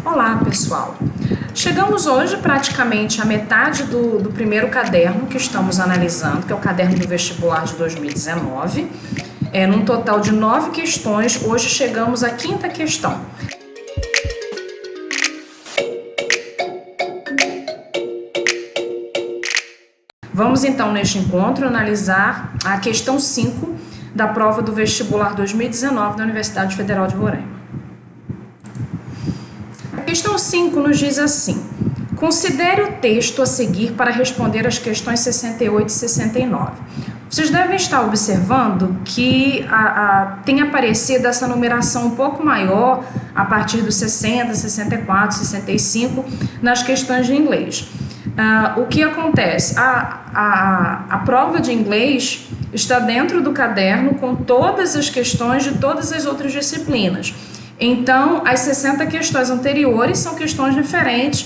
Olá, pessoal! Chegamos hoje praticamente à metade do primeiro caderno que estamos analisando, que é o caderno do vestibular de 2019. Num total de 9 questões, hoje chegamos à quinta questão. Vamos então, neste encontro, analisar a questão 5 da prova do vestibular 2019 da Universidade Federal de Roraima. A questão 5 nos diz assim: considere o texto a seguir para responder as questões 68 e 69. Vocês devem estar observando que tem aparecido essa numeração um pouco maior a partir dos 60, 64, 65 nas questões de inglês. O que acontece? A prova de inglês está dentro do caderno com todas as questões de todas as outras disciplinas. Então, as 60 questões anteriores são questões diferentes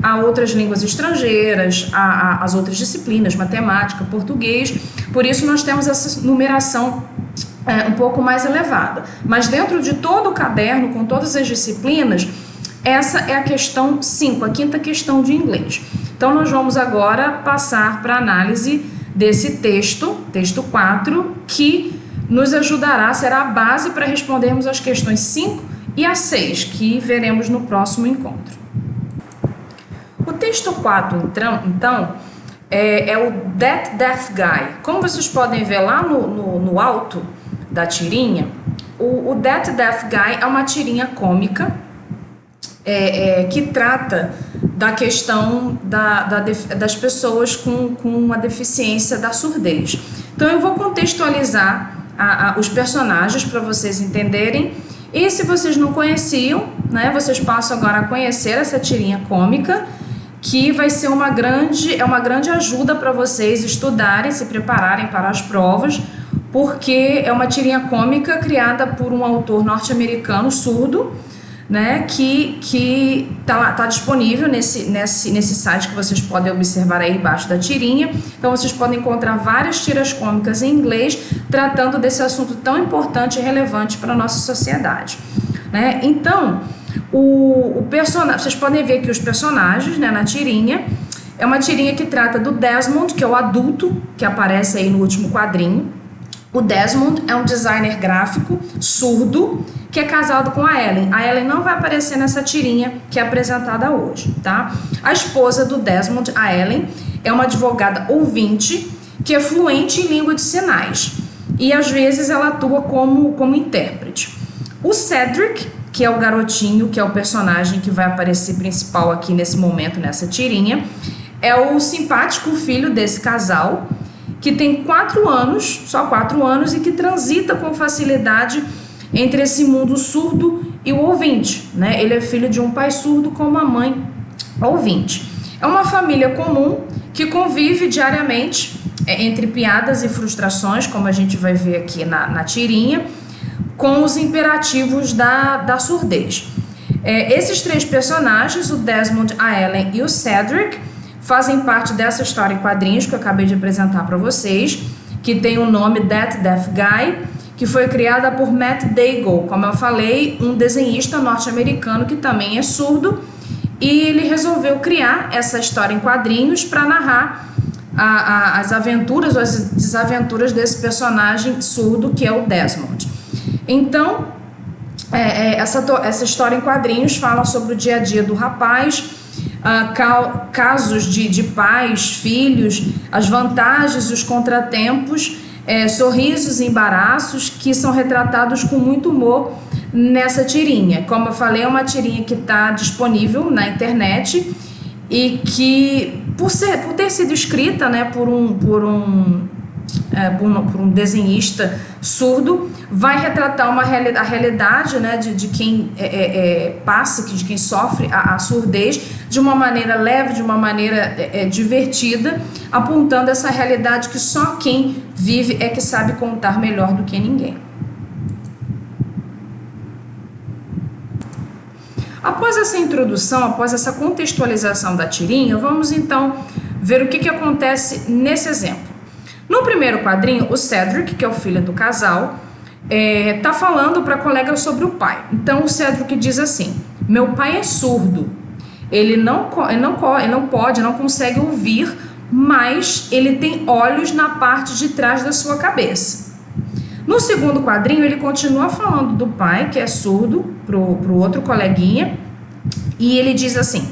a outras línguas estrangeiras, as outras disciplinas, matemática, português. Por isso, nós temos essa numeração um pouco mais elevada. Mas dentro de todo o caderno, com todas as disciplinas, essa é a questão 5, a quinta questão de inglês. Então, nós vamos agora passar para a análise desse texto 4, que nos ajudará, será a base para respondermos as questões 5 e a 6, que veremos no próximo encontro. O texto 4, então, é o That Deaf Guy. Como vocês podem ver lá no alto da tirinha, o That Deaf Guy é uma tirinha cômica que trata da questão das pessoas com a deficiência da surdez. Então, eu vou contextualizar os personagens para vocês entenderem. E se vocês não conheciam, né, vocês passam agora a conhecer essa tirinha cômica, que vai ser uma grande ajuda para vocês estudarem, se prepararem para as provas, porque é uma tirinha cômica criada por um autor norte-americano surdo, né, que tá disponível nesse site que vocês podem observar aí embaixo da tirinha. Então, vocês podem encontrar várias tiras cômicas em inglês tratando desse assunto tão importante e relevante para a nossa sociedade, né? Então, vocês podem ver que os personagens, né, na tirinha, é uma tirinha que trata do Desmond, que é o adulto que aparece aí no último quadrinho. O Desmond é um designer gráfico surdo que é casado com a Ellen. A Ellen não vai aparecer nessa tirinha que é apresentada hoje, tá? A esposa do Desmond, a Ellen, é uma advogada ouvinte que é fluente em língua de sinais e às vezes ela atua como intérprete. O Cedric, que é o garotinho, que é o personagem que vai aparecer principal aqui nesse momento, nessa tirinha, é o simpático filho desse casal, que tem 4 anos, só 4 anos, e que transita com facilidade entre esse mundo surdo e o ouvinte, né? Ele é filho de um pai surdo com uma mãe ouvinte. É uma família comum que convive diariamente entre piadas e frustrações, como a gente vai ver aqui na tirinha, com os imperativos da surdez. Esses 3 personagens, o Desmond, a Ellen e o Cedric, fazem parte dessa história em quadrinhos que eu acabei de apresentar para vocês, que tem o nome That Deaf Guy, que foi criada por Matt Daigle, como eu falei, um desenhista norte-americano que também é surdo, e ele resolveu criar essa história em quadrinhos para narrar as aventuras ou as desaventuras desse personagem surdo que é o Desmond. Então, essa história em quadrinhos fala sobre o dia a dia do rapaz, casos de pais, filhos, as vantagens e os contratempos, sorrisos e embaraços que são retratados com muito humor nessa tirinha. Como eu falei, é uma tirinha que está disponível na internet e que, por ter sido escrita, né, por um desenhista surdo, vai retratar a realidade, né, de quem de quem sofre a surdez de uma maneira leve, de uma maneira divertida, apontando essa realidade que só quem vive é que sabe contar melhor do que ninguém. Após essa introdução, após essa contextualização da tirinha, vamos então ver o que acontece nesse exemplo. No primeiro quadrinho, o Cedric, que é o filho do casal, tá falando para a colega sobre o pai. Então o Cedric diz assim: meu pai é surdo, ele não consegue ouvir, mas ele tem olhos na parte de trás da sua cabeça. No segundo quadrinho, ele continua falando do pai, que é surdo, pro outro coleguinha, e ele diz assim: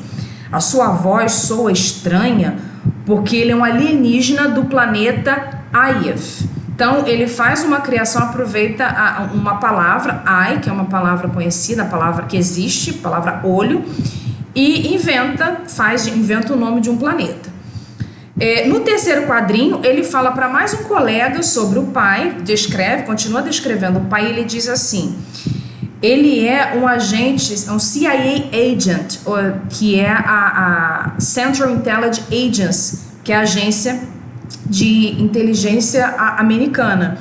a sua voz soa estranha porque ele é um alienígena do planeta Ayef. Então, ele faz uma criação, aproveita uma palavra, Ai, que é uma palavra conhecida, a palavra que existe, a palavra olho, e inventa o nome de um planeta. No terceiro quadrinho, ele fala para mais um colega sobre o pai, continua descrevendo o pai, e ele diz assim: ele é um agente, um CIA agent, que é a Central Intelligence Agency, que é a agência de inteligência americana,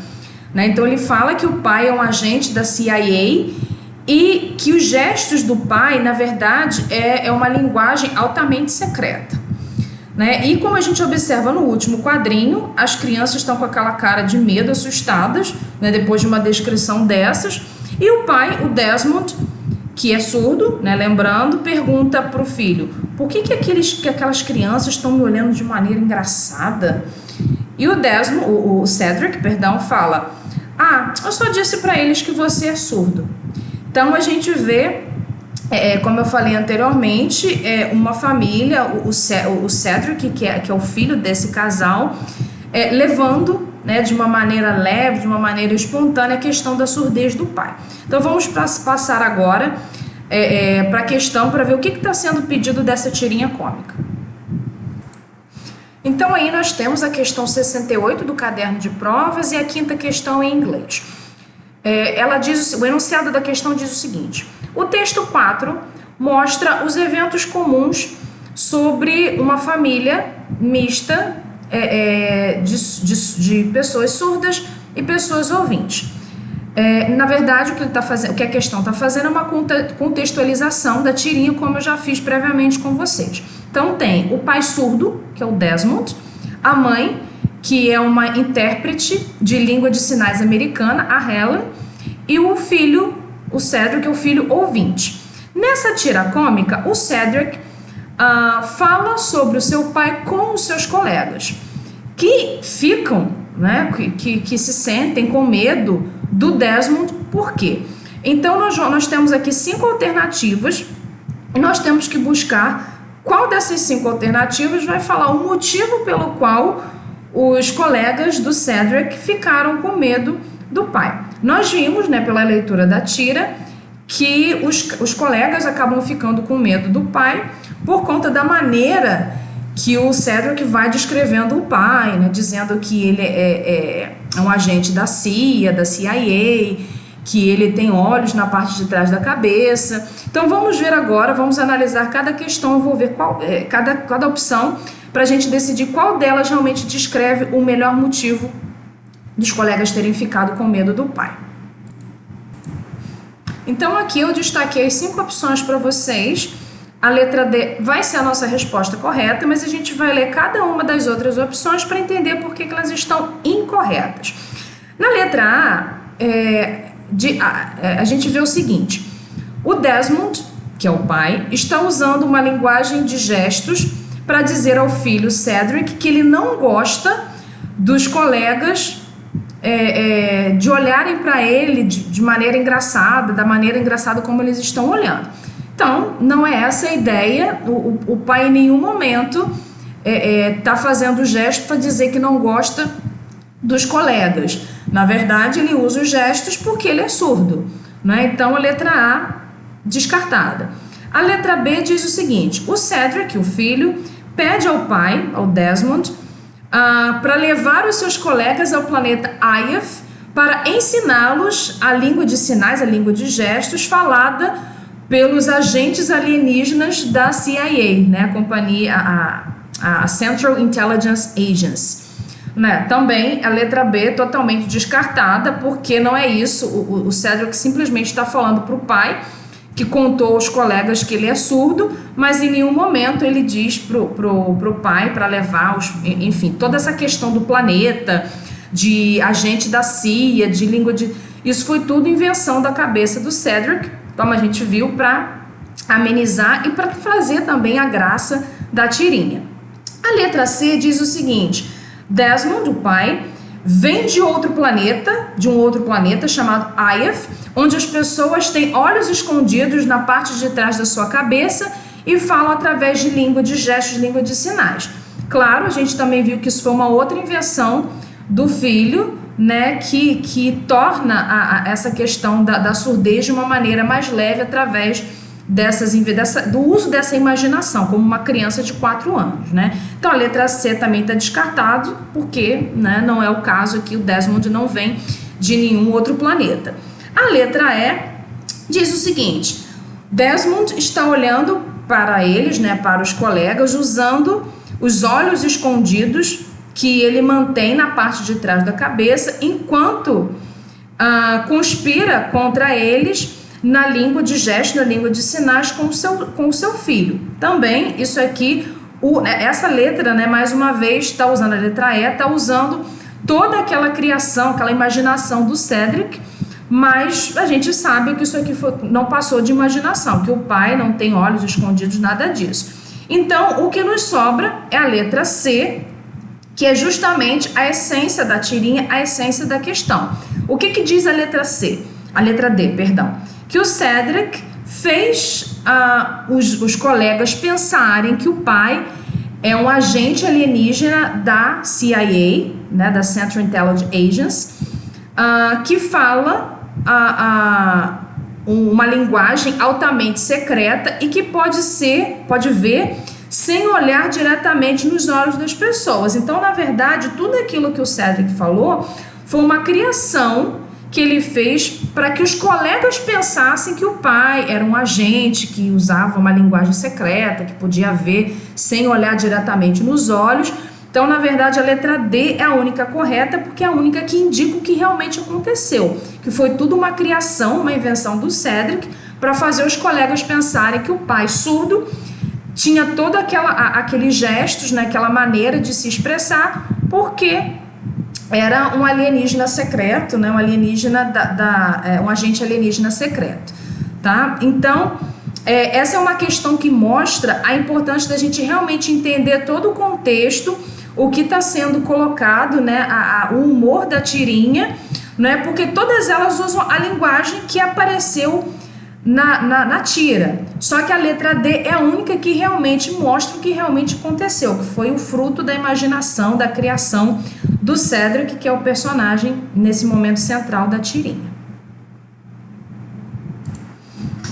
né? Então ele fala que o pai é um agente da CIA e que os gestos do pai, na verdade, é uma linguagem altamente secreta, né? E como a gente observa no último quadrinho, as crianças estão com aquela cara de medo, assustadas, né, depois de uma descrição dessas, e o pai, o Desmond, que é surdo, né, lembrando, pergunta para o filho: por que aquelas crianças estão me olhando de maneira engraçada? E o Cedric, fala: eu só disse para eles que você é surdo. Então a gente vê, como eu falei anteriormente, uma família, o Cedric, que é o filho desse casal, levando, né, de uma maneira leve, de uma maneira espontânea, a questão da surdez do pai. Então vamos passar agora para a questão, para ver o que está sendo pedido dessa tirinha cômica. Então aí nós temos a questão 68 do caderno de provas e a quinta questão em inglês. Ela diz, o enunciado da questão diz o seguinte: o texto 4 mostra os eventos comuns sobre uma família mista de pessoas surdas e pessoas ouvintes. Na verdade, o que a questão está fazendo é uma contextualização da tirinha, como eu já fiz previamente com vocês. Então tem o pai surdo, que é o Desmond, a mãe, que é uma intérprete de língua de sinais americana, a Helen, e o filho, o Cedric, é o filho ouvinte. Nessa tira cômica, o Cedric fala sobre o seu pai com os seus colegas, que ficam, né, que se sentem com medo do Desmond. Por quê? Então nós temos aqui 5 alternativas e nós temos que buscar qual dessas 5 alternativas vai falar o motivo pelo qual os colegas do Cedric ficaram com medo do pai. Nós vimos, né, pela leitura da tira, que os colegas acabam ficando com medo do pai por conta da maneira que o Cedric vai descrevendo o pai, né, dizendo que ele é um agente da CIA, que ele tem olhos na parte de trás da cabeça. Então vamos ver agora, vamos analisar cada questão, eu vou ver cada opção para a gente decidir qual delas realmente descreve o melhor motivo dos colegas terem ficado com medo do pai. Então aqui eu destaquei 5 opções para vocês. A letra D vai ser a nossa resposta correta, mas a gente vai ler cada uma das outras opções para entender por que elas estão incorretas. Na letra A, a gente vê o seguinte: o Desmond, que é o pai, está usando uma linguagem de gestos para dizer ao filho Cedric que ele não gosta dos colegas de olharem para ele de maneira engraçada, da maneira engraçada como eles estão olhando. Então, não é essa a ideia. O pai em nenhum momento está fazendo gesto para dizer que não gosta dos colegas. Na verdade, ele usa os gestos porque ele é surdo, né? Então, a letra A, descartada. A letra B diz o seguinte: o Cedric, o filho, pede ao pai, ao Desmond, para levar os seus colegas ao planeta Ayef para ensiná-los a língua de sinais, a língua de gestos, falada pelos agentes alienígenas da CIA, né? A companhia, a Central Intelligence Agency. Né? Também a letra B totalmente descartada, porque não é isso. O Cedric simplesmente está falando para o pai, que contou aos colegas que ele é surdo, mas em nenhum momento ele diz pro pai para levar enfim, toda essa questão do planeta, de agente da CIA, de língua de... Isso foi tudo invenção da cabeça do Cedric, como a gente viu, para amenizar e para fazer também a graça da tirinha. A letra C diz o seguinte: Desmond, o pai, vem de um outro planeta chamado Ayaf, onde as pessoas têm olhos escondidos na parte de trás da sua cabeça e falam através de língua de gestos, língua de sinais. Claro, a gente também viu que isso foi uma outra invenção do filho, né, que torna essa questão da surdez de uma maneira mais leve através do uso dessa imaginação, como uma criança de 4 anos, né? Então a letra C também está descartado, porque, né, não é o caso aqui, o Desmond não vem de nenhum outro planeta. A letra E diz o seguinte: Desmond está olhando para eles, né, para os colegas, usando os olhos escondidos que ele mantém na parte de trás da cabeça, enquanto conspira contra eles na língua de gestos, na língua de sinais com o seu filho. Também, isso aqui, essa letra, né, mais uma vez, está usando a letra E, está usando toda aquela criação, aquela imaginação do Cedric, mas a gente sabe que isso aqui não passou de imaginação, que o pai não tem olhos escondidos, nada disso. Então, o que nos sobra é a letra C, que é justamente a essência da tirinha, a essência da questão. O que diz a letra C? A letra D, perdão. Que o Cedric fez os colegas pensarem que o pai é um agente alienígena da CIA, né, da Central Intelligence Agency, que fala uma linguagem altamente secreta e que pode ver sem olhar diretamente nos olhos das pessoas. Então, na verdade, tudo aquilo que o Cedric falou foi uma criação que ele fez para que os colegas pensassem que o pai era um agente que usava uma linguagem secreta, que podia ver sem olhar diretamente nos olhos. Então, na verdade, a letra D é a única correta, porque é a única que indica o que realmente aconteceu, que foi tudo uma criação, uma invenção do Cedric, para fazer os colegas pensarem que o pai surdo tinha todo aqueles gestos, né, aquela maneira de se expressar, porque era um alienígena secreto, né, um alienígena um agente alienígena secreto, tá? Então, essa é uma questão que mostra a importância da gente realmente entender todo o contexto, o que está sendo colocado, né, o humor da tirinha, né, porque todas elas usam a linguagem que apareceu na tira. Só que a letra D é a única que realmente mostra o que realmente aconteceu, que foi o fruto da imaginação, da criação do Cedric, que é o personagem nesse momento central da tirinha.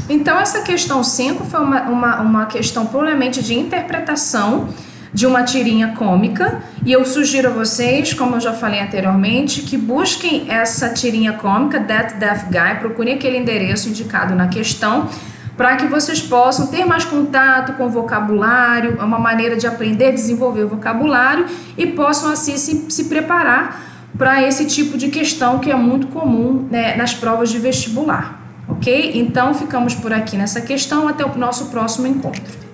Então, essa questão 5 foi uma questão puramente de interpretação de uma tirinha cômica, e eu sugiro a vocês, como eu já falei anteriormente, que busquem essa tirinha cômica, That Deaf Guy, procurem aquele endereço indicado na questão, para que vocês possam ter mais contato com o vocabulário, é uma maneira de aprender, desenvolver o vocabulário, e possam assim se preparar para esse tipo de questão que é muito comum, né, nas provas de vestibular, ok? Então, ficamos por aqui nessa questão, até o nosso próximo encontro.